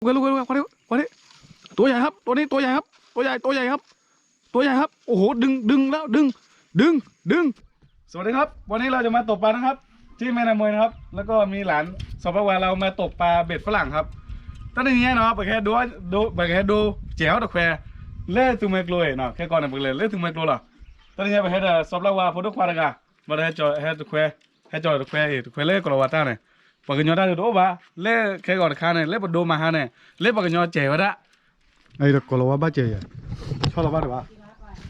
กันลูกกันลูกคนนี้ตัวใหญ่ครับตัวนี้ตัวใหญ่ครับตัวใหญ่ครับตัวใหญ่ครับโอ้โหดึงแล้วดึงสวัสดีครับวันนี้เราจะมาตกปลานะครับที่แม่น้ำเมยนะครับแล้วก็มีหลานสปปเรามาตกปลาเบ็ดฝรั่งครับตอนนี้เนาะไปแค่ดูแจ๋วตะแควเล่ถึงไมโครเนาะแค่ก่อนนะไปเลยเล่ถึงไมโครหรอตอนนี้ไปแค่สปปพอทุกควาระกะมาได้จอให้ตะแควให้จอตะแควเล่กลอวาตาเนี่ยปากกญอได้ดูบ้าเล่แค่ก่อนข้าเนี่ยเล่ปดูมาฮะเนี่ยเล่ปากกญอแจ๋วละไอ้เด็กกลัวบ้าเจี๋ยชอบเราบ้าหรือเปล่า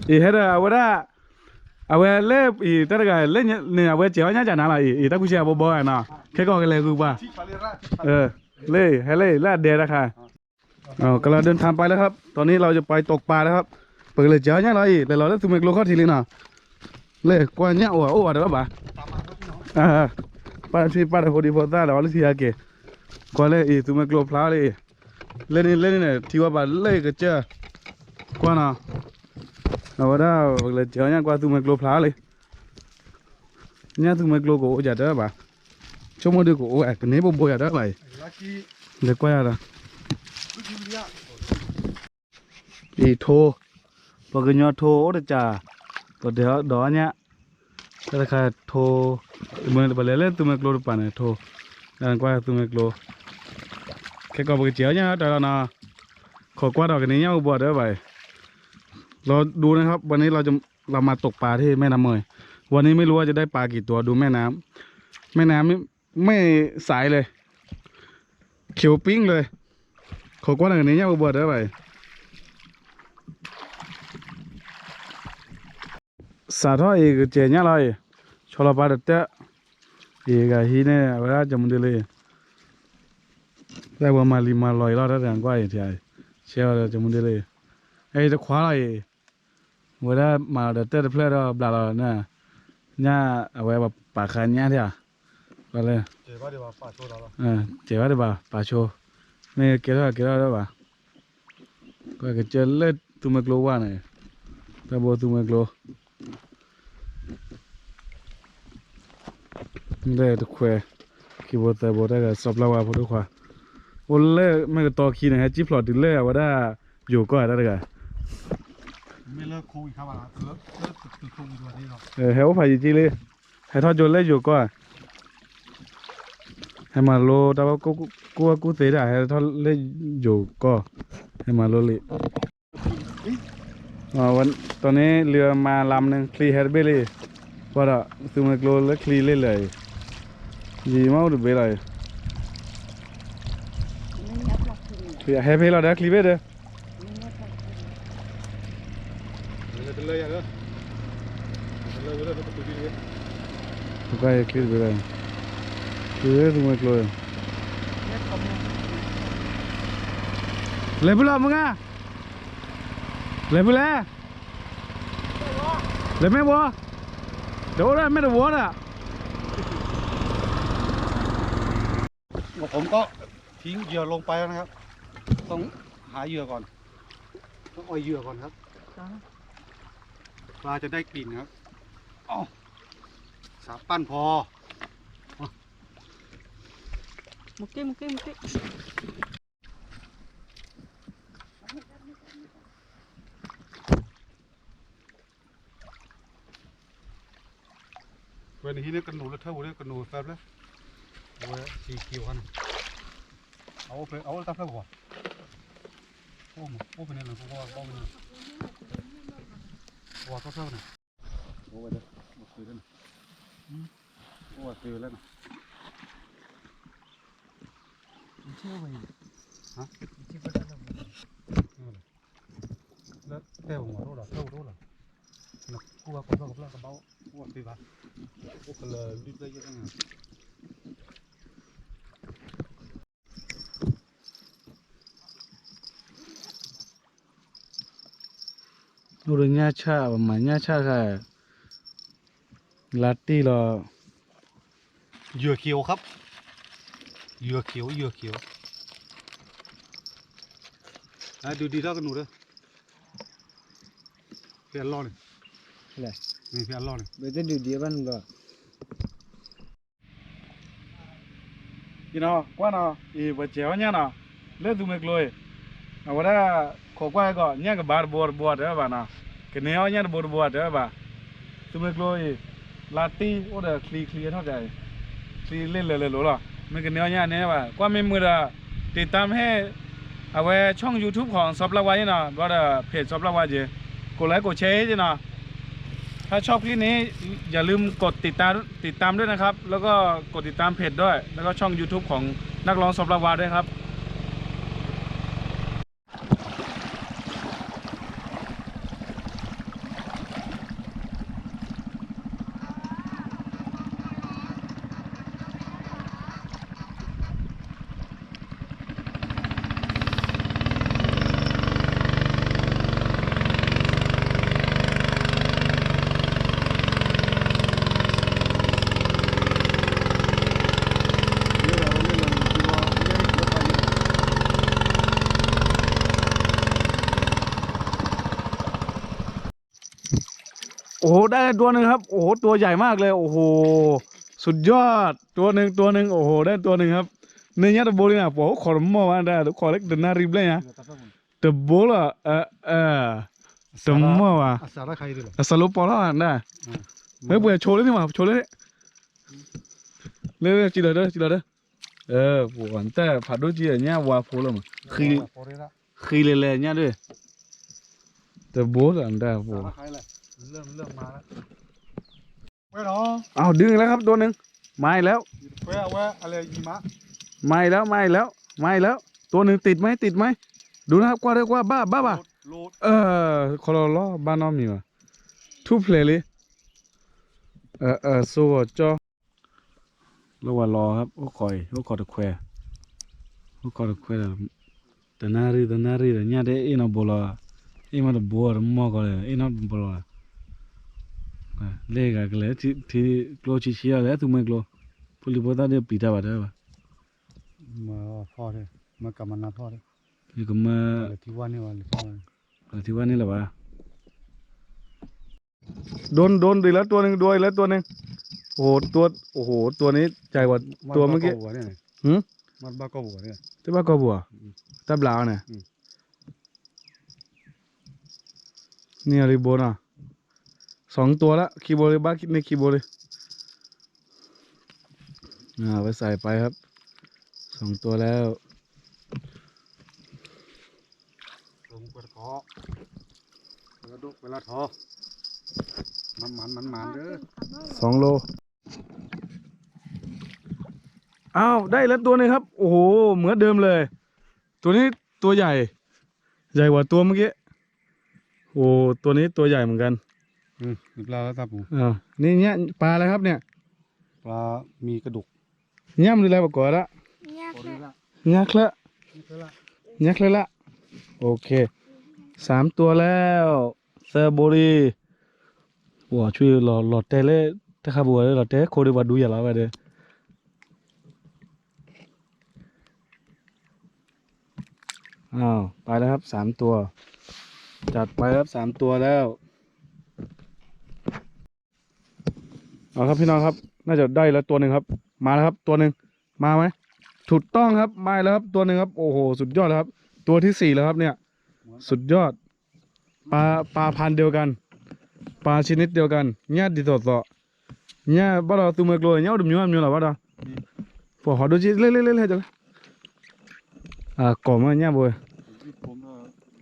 อีเฮ็ดเอาละเอาเล่อีแต่ละกันเล่เนี่ยเอาเจ๋วเนี่ยจะน่าละอีตะกุเชียบ่ๆนะแค่ก่อนกันเลยกูบ้าเล่ให้เล่ลาดเดียร์ค่ะกำลังเดินทางไปแล้วครับตอนนี้เราจะไปตกปลาแล้วครับเปิดเลยเจ๋วเนี่ยละอีแต่เราได้ถึงเมกโลข้อทีเลยนะเล่กว่าเนี่ยโอ้เดี๋ยวบ้าปลาที่ปลาพอดีพอตาแล้ววันที่อาเกะกว่าเล่อีถึงเมกโลพลาเลยเล่นเนี่ยที่ว่าบ้าเล่ก็เจอกว่านะเอาว่าเลยเจ๋วเนี่ยกว่าถึงเมกโลพลาเลยเนี่ยถึงเมกโลก็โอ้จัดได้บ้าชั่วโมงเดียวก็โอ้กันนี้บ่อยได้ไปเด็กกว่าละอีโทปกติโทโอ้จ้าตัวเดียวดอกเนี่ยแต่ละค่ะโทเหมือนไปเล่นตัวเมกโลปานเนี่ยโทนั่นกว่าตัวเมกโลแค่ก็ปกติเจ๋วเนี่ยแต่ละนะขอกว่าดอกกันนี้เนี่ยบ่ได้ไปเราดูนะครับวันนี้เรามาตกปลาที่แม่น้ำเมยวันนี้ไม่รู้ว่าจะได้ปลากี่ตัวดูแม่น้ำไม่ใสเลยเขียวปิ้งเลยขอกว่าดอกกันนี้เนี่ยบ่ได้ไปสาธุอีกเจียเนี่ยเลยชลปาร์เตะอีกฮีเนี่ยเวลาจำได้เลยแต่ว่ามาลอยแล้วได้ยังกว่าอย่างที่เชื่อว่าจำได้เลยไอ้จะคว้าอะไรเวลามาเตะเพลย์เราบลาเราเนี่ยเอาไว้แบบปากคันเนี่ยที่ก็เลยเจ๋ว่าเดี๋ยวป่าโชว์เราเจ๋ว่าเดี๋ยวป่าโชไม่เกี่ยวได้ป่ะก็เจอเล็ดตัวเมกโลว่าเนี่ยแต่บัวตัวเมกโลได้ทุกแควคีย์บอร์ดแต่บอร์ดได้ก็สอบเราว่าพอทุกควาโอ้เล่ไม่ก็ต่อคีย์นะฮะจิ๊บพลอตดิเล่ว่าได้อยู่ก็ได้เลยไม่เลิกคุยครับว่าเลิกติดคุยตัวนี้หรอกเฮ้ยว่าพายจีเลยให้ทอดจนเล่อยู่ก็ให้มาโลแต่ว่ากูเตะได้ให้ทอดเล่อยู่ก็ให้มาโลเลยวันตอนนี้เรือมาลำหนึ่งคลีเฮดเบลี่ว่าละตัวมันโลแล้วคลีเล่เลยยีมาอุดเบลเลยเฮ้ยเพลเราได้คลีเบเด้อเลยอย่างเงี้ยเลยไปตัวนี้ทุกคนคลีเบเลยคลีเบตัวมันโลเลยบุลมึงอ่ะเลยบุลเลยไม่บัวเดี๋ยวได้ไม่ได้บัวอ่ะผมก็ทิ้งเหยื่อลงไปแล้วนะครับต้องหาเหยื่อก่อนต้องเอาเหยื่อก่อนครับปลาจะได้กลิ่นครับสามปั้นพอมุกกี้เวันนี้เนี่ยกันหนูแล้วเท่าเนี่ยกันหนูแฟบแล้วเอาไว้สีเขียวกันเอาตั้งเท่าก่อนโอ้เป็นอะไรผมว่าเป็นว่าเท่าเนี่ยโอ้ยเด้อมาคุยแล้วนะโอ้ยคุยแล้วนะเชื่อไว้ฮะที่บ้านเราแล้วแต่ผมว่ารู้หรอนะกูว่าคนเรากับเรากับเบ้ากูว่าคุยบ้ากูก็เลยดิ้นได้เยอะนะดูเรื่องนี้ชาประมาณนี้ชาค่ะลัตตี้หรอเหยื่อเขียวครับเหยื่อเขียวดูดีเท่ากันหนูเด้อเพี้ยนล้อเลยอะไรนี่เพี้ยนล้อเลยเดี๋ยวดูดีบ้างก็พี่น้องว่าเนาะอีบัดเจ้าเนี่ยเนาะ เล่นตัวเมกเลยเอาว่าถ้าขบว่าก็เนี่ยกับบาร์บัวเด้อบ้านะกันเนี้ยเนี่ยบัวเด้อบ้าตัวเมกเลยลาตีโอ้เด้อคลีเท่าใจคลีเล่นเลยหรอมันกันเนี้ยบ้าก็ไม่มือละติดตามให้เอาไว้ช่อง YouTube ของซอฟต์ละวายนะว่าเด้อเพจซอฟต์ละวายจีกดไลค์กดแชร์จีนะถ้าชอบคลิปนี้อย่าลืมกดติดตามด้วยนะครับแล้วก็กดติดตามเพจด้วยแล้วก็ช่อง YouTube ของนักร้องซอฟต์ละวายด้วยครับโอ้โหได้ตัวหนึ่งครับโอ้โหตัวใหญ่มากเลยโอ้โหสุดยอดตัวหนึ่งโอ้โหได้ตัวหนึ่งครับเนี่ยตะโบเลยนะโอ้ขอรมมาได้ขอเล็กเดินหน้าริบเลยนะตะโบล่ะตะมั่วว่ะ อาสาละใครดีหรอ สรุปพอแล้วได้เฮ้ยเบื่อโชว์เลยนี่หว่าโชว์เลยเลยจีเลยเด้อปวดแต่ผัดด้วยจีเนี่ยว่าพูดแล้วมั้งคือเลยเนี่ยด้วยตะโบล่ะได้ปวด ใครเลยเริ่มมาแล้วเว้ยเนาะ อ้าวดึงแล้วครับตัวหนึ่งไม่แล้ว เว้ยอะไรยีมะ ไม่แล้วตัวหนึ่งติดไหมดูนะครับกว่าเรียกว่าบ้าโลดคอร์ลบ้านน้องมีมาทุบเลยสู้จอระหว่างรอครับโอ้คอยตะแควแต่นารีเนี่ยเด้อีน่าบอลอีมันบัวมากเลยอีน่าบอลเล่กันเลยที่กลัวชี้เลยทุกเมื่อกลัวพูดลิบตาเดียปีตาบาดเลย มาพ่อเลยมากำมันนาพ่อเลย นี่ก็มาที่ว่านี่วันที่ว่านี่แหละวะโดนดีแล้วตัวหนึ่งด้วยแล้วตัวหนึ่งโอ้โหตัวนี้ใจกว่าตัวเมื่อกี้มันบ้าก็บัวเนี่ย ที่บ้าก็บัวตาบลาวเนี่ยนี่อะไรโบน่ะ2 ตัวละคีย์บอร์ดบ้าในคีย์บอร์ดเลยไปใส่ไปครับ2 ตัวแล้วลงเปิดคอเวลาทอมันเด้อ2 โลอ้าวได้แล้วตัวนึงครับโอ้โหเหมือนเดิมเลยตัวนี้ตัวใหญ่กว่าตัวเมื่อกี้โอ้ตัวนี้ตัวใหญ่เหมือนกันปลาแล้วตาปูนี่เนี่ยปลาอะไรครับเนี่ยปลามีกระดูกเนี่ยมันอะไรบ้างก่อนละยักษ์ละโอเค3 ตัวแล้วเซอร์โบรีว้าช่วยหลอดเตะเลยถ้าขับบัวหลอดเตะโคดีว่าดูอย่าละไปเด้อไปแล้วครับ3 ตัวจัดไปครับ3 ตัวแล้วเอาครับพี่น้องครับน่าจะได้แล้วตัวหนึ่งครับมาแล้วครับตัวหนึ่งมาไหมถูกต้องครับมาแล้วครับตัวหนึ่งครับโอ้โหสุดยอดแล้วครับตัวที่4แล้วครับเนี่ยสุดยอดปลาพันธุ์เดียวกันปลาชนิดเดียวกันเนี่ยดีต่อเนี่ยบ้าเราตัวเมื่อกี้เนี่ยดูมีอะไรบ้างล่ะพอหอดูจีเล่จังก่อมาเนี่ยบ่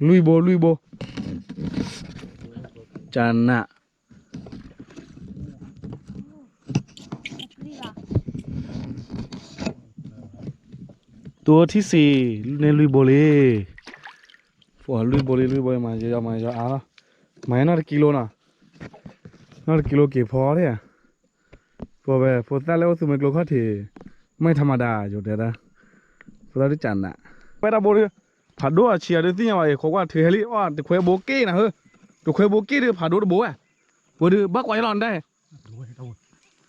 ลุยโบจานน่ะตัวที่4ในลุยโบเลยพอลุยโบมาจะมาน่ากิโลนะน่ากิโลกี่พอเนี่ยพอแบบพอตาแล้วตัวเมื่อกี้เขาถือไม่ธรรมดาอยู่เดี๋ยวนะพอตาได้จานน่ะไปตาโบเลยผัดด้วยเชียร์ด้วยที่ยังไงเขาว่าถือเฮลิว่าตัวเคยโบกี้นะเฮ้ยตัวเคยโบกี้ด้วยผัดด้วยโบอ่ะโบด้วยบักไว้รอนได้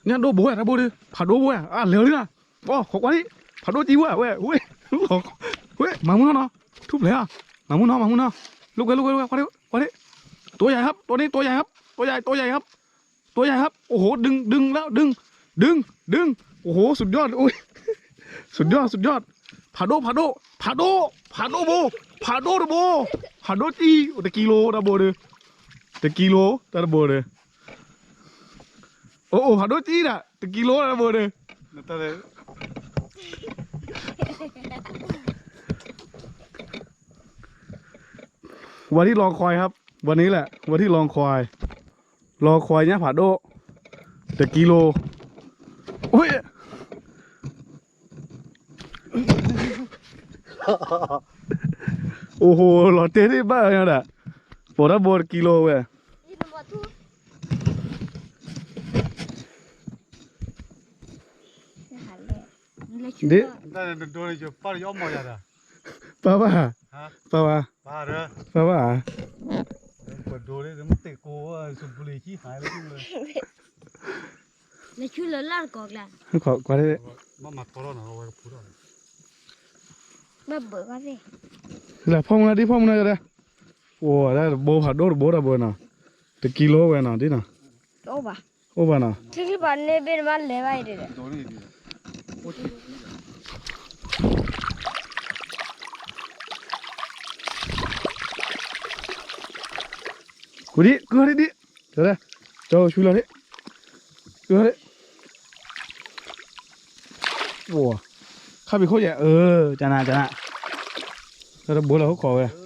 เนี่ยโดโบอ่ะนะโบด้วยผัดด้วยโบอ่ะเหลือเลยนะเขาว่านี่ผัดด้วยจีว่ะเว้ยมามุ้งเนาะทุบเลยอ่ะมามุ้งเนาะลูกว่าดิตัวใหญ่ครับตัวนี้ตัวใหญ่ครับตัวใหญ่ครับโอ้โหดึงแล้วดึงโอ้โหสุดยอดอุ้ยสุดยอดผัด ผาโดโบผาโดระโบผาโดจีตะกิโลระโบเด้อตะกิโลระโบเด้อโอ้ผาโดจีน่ะตะกิโลระโบเด้อ นั่นแต่เลย วันที่รอคอยครับ วันนี้แหละ วันที่รอคอยเนี่ยผาโดตะกิโลโอ้ยโอ้โหหล่อเต้ที่บ้าเนี่ยแหละปวดระโบกิโลเว้ย Ini batu. Di นั่นโดนจะป้าย้อมมอยอ่ะ ป้าว่า ฮะ ป้าว่า ป้าเด้อ ป้าว่า เปิดดูเลยมันติดกูสุบุรีขี้หายเลยจริงเลย Lechu lelar kok lah. ขอได้ มาหมักโคโรนาเอาไว้กับพูดอ่ะ Babak kau sih. แล้วพ่อมึงดิพ่อมึงอะไรโอ้ได้โบผาโดโบระโบน่ะตะกิโลเว้ยน่ะดิน่ะ Coba. โอ้บ้าน่ะ Sini pandai bermal lewat itu. โดนนี่ดี กูดิกูให้ดิเดี๋ยวเจ้าช่วยเราดิกูให้โอ้ข้าไปโคตรใหญ่จานะแล้วโบเราเขาขอเว้ย เอ